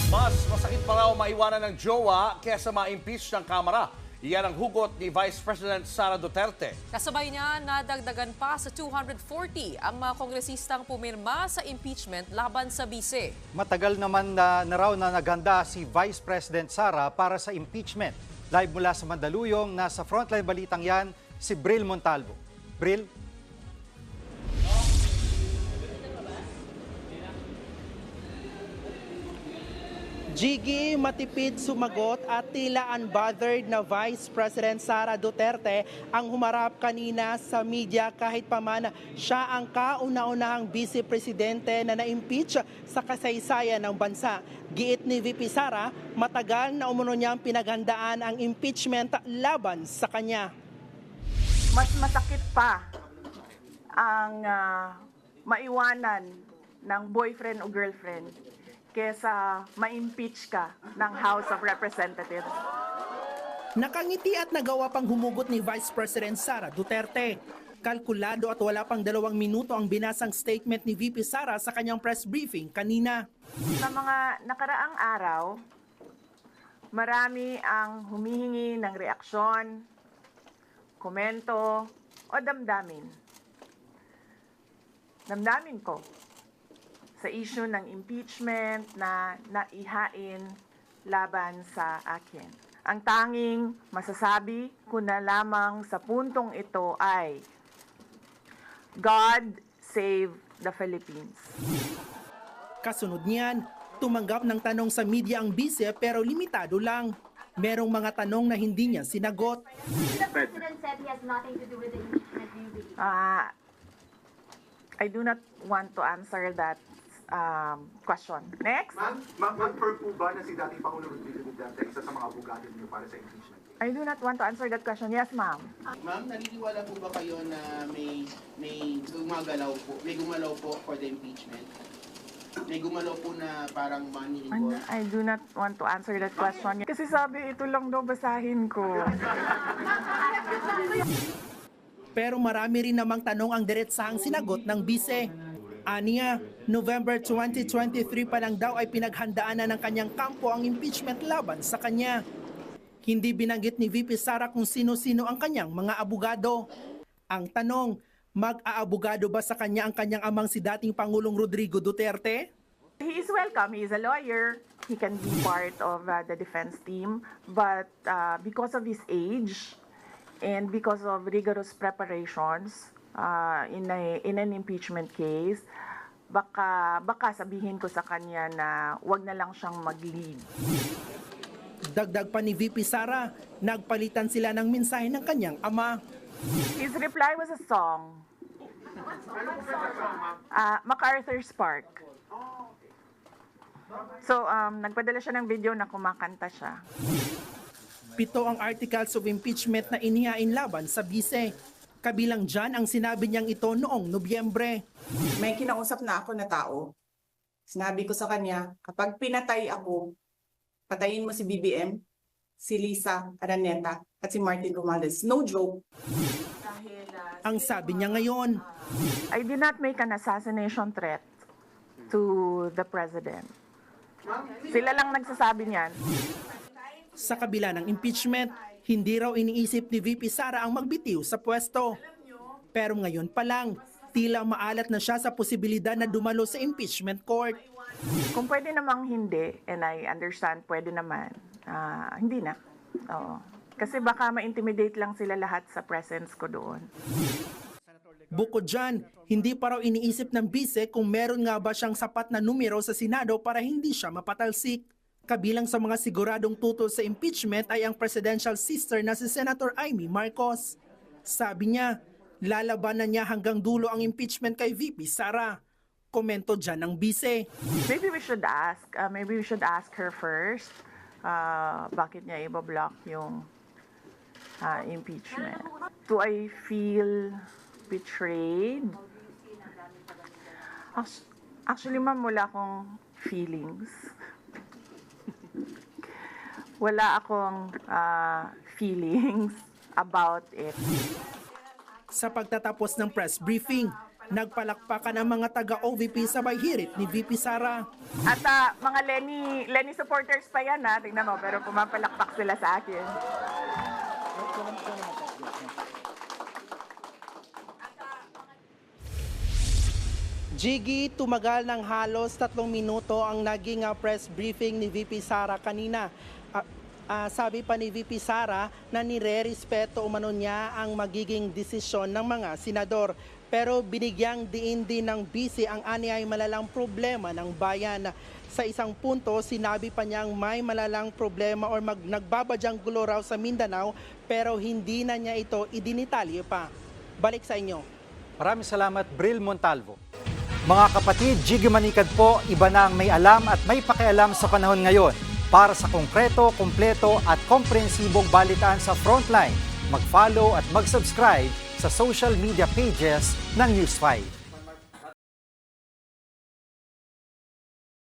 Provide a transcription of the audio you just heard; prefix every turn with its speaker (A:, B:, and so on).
A: Mas masakit pa raw maiwanan ng jowa kesa ma-impeach ng Kamara. Iyan ang hugot ni Vice President Sara Duterte.
B: Kasabay niya, nadagdagan pa sa 240 ang mga kongresistang pumirma sa impeachment laban sa bise.
C: Matagal naman na raw na naghanda si Vice President Sara para sa impeachment. Live mula sa Mandaluyong, nasa frontline balitang yan, si Bril Montalvo. Bril?
D: Jiggy, matipid sumagot at tila unbothered na Vice President Sara Duterte ang humarap kanina sa media kahit pa man siya ang kauna-unahang Vice Presidente na na-impeach sa kasaysayan ng bansa. Giit ni VP Sara, matagal na umuno niyang pinaghandaan ang impeachment laban sa kanya.
E: Mas masakit pa ang maiwanan ng boyfriend o girlfriend kesa ma-impeach ka ng House of Representatives.
D: Nakangiti at nagawa pang humugot ni Vice President Sara Duterte. Kalkulado at wala pang 2 minuto ang binasang statement ni VP Sara sa kanyang press briefing kanina.
E: Sa mga nakaraang araw, marami ang humihingi ng reaksyon, komento o damdamin. Damdamin ko sa issue ng impeachment na naihain laban sa akin. Ang tanging masasabi ko na lamang sa puntong ito ay God save the Philippines.
D: Kasunod niyan, tumanggap ng tanong sa media ang bise pero limitado lang. Merong mga tanong na hindi niya sinagot.
F: The president said he has nothing to do with the impeachment. Do you believe?
E: I do not want to answer that question. Next.
G: Ma'am, confirm po ba na si dating Pangulong Rodrigo Duterte isa sa mga abogado niyo para sa impeachment?
E: I do not want to answer that question. Yes, ma'am.
H: Ma'am, naniniwala po ba kayo na may gumalaw po for the impeachment? May gumalaw po na parang money involved?
E: I do not want to answer that question. Kasi sabi, ito lang daw basahin ko.
D: Pero marami rin namang tanong ang diretsahang sinagot ng bise. Aniya, November 2023 pa lang daw ay pinaghandaan na ng kanyang kampo ang impeachment laban sa kanya. Hindi binanggit ni VP Sara kung sino-sino ang kanyang mga abogado. Ang tanong, mag-aabogado ba sa kanya ang kanyang amang si dating Pangulong Rodrigo Duterte?
E: He is welcome. He is a lawyer. He can be part of the defense team. But because of his age and because of rigorous preparations in an impeachment case, baka sabihin ko sa kanya na wag na lang siyang mag-lead.
D: Dagdag pa ni VP Sara, nagpalitan sila ng mensahe ng kanyang ama.
E: His reply was a song. MacArthur's Park. So, nagpadala siya ng video na kumakanta siya.
D: 7 ang articles of impeachment na inihain laban sa bise. Kabilang dyan ang sinabi niyang ito noong Nobyembre.
I: May kinausap na ako na tao. Sinabi ko sa kanya, kapag pinatay ako, patayin mo si BBM, si Lisa Araneta, at si Martin Romualdez. No joke.
D: Ang sabi niya ngayon,
E: I did not make an assassination threat to the president. Sila lang nagsasabi niyan.
D: sa kabila ng impeachment, hindi raw iniisip ni VP Sara ang magbitiw sa pwesto. Pero ngayon pa lang, tila maalat na siya sa posibilidad na dumalo sa impeachment court.
E: Kung pwede namang hindi, and I understand pwede naman, hindi na. Oo. Kasi baka ma-intimidate lang sila lahat sa presence ko doon.
D: Bukod dyan, hindi pa raw iniisip ng bise kung meron nga ba siyang sapat na numero sa Senado para hindi siya mapatalsik. Kabilang sa mga siguradong tutol sa impeachment ay ang presidential sister na si Senator Amy Marcos. Sabi niya, lalabanan niya hanggang dulo ang impeachment kay VP Sara. Komento dyan ng bise.
E: Maybe we should ask her first, bakit niya ibablock yung impeachment. Do I feel betrayed? Actually, ma'am, wala akong feelings. Wala akong feelings about it.
D: Sa pagtatapos ng press briefing, Nagpalakpakan ang mga taga-OVP sabay hirit ni VP Sara.
E: At mga Lenny supporters pa yan tingnan mo, pero pumapalakpak sila sa akin.
D: Jiggy, tumagal ng halos 3 minuto ang naging press briefing ni VP Sara kanina. Sabi pa ni VP Sara na nire-respeto umano niya ang magiging desisyon ng mga senador. Pero binigyang diin din ng BC ang ani ay malalang problema ng bayan. Sa isang punto, sinabi pa niyang may malalang problema o nagbabadyang gulo raw sa Mindanao pero hindi na niya ito idinitalye pa. Balik sa inyo.
C: Maraming salamat, Bril Montalvo. Mga kapatid, Jiggy Manikad po, iba na ang may alam at may pakialam sa panahon ngayon. Para sa konkreto, kumpleto at komprehensibong balitaan sa Frontline, mag-follow at mag-subscribe sa social media pages ng News 5.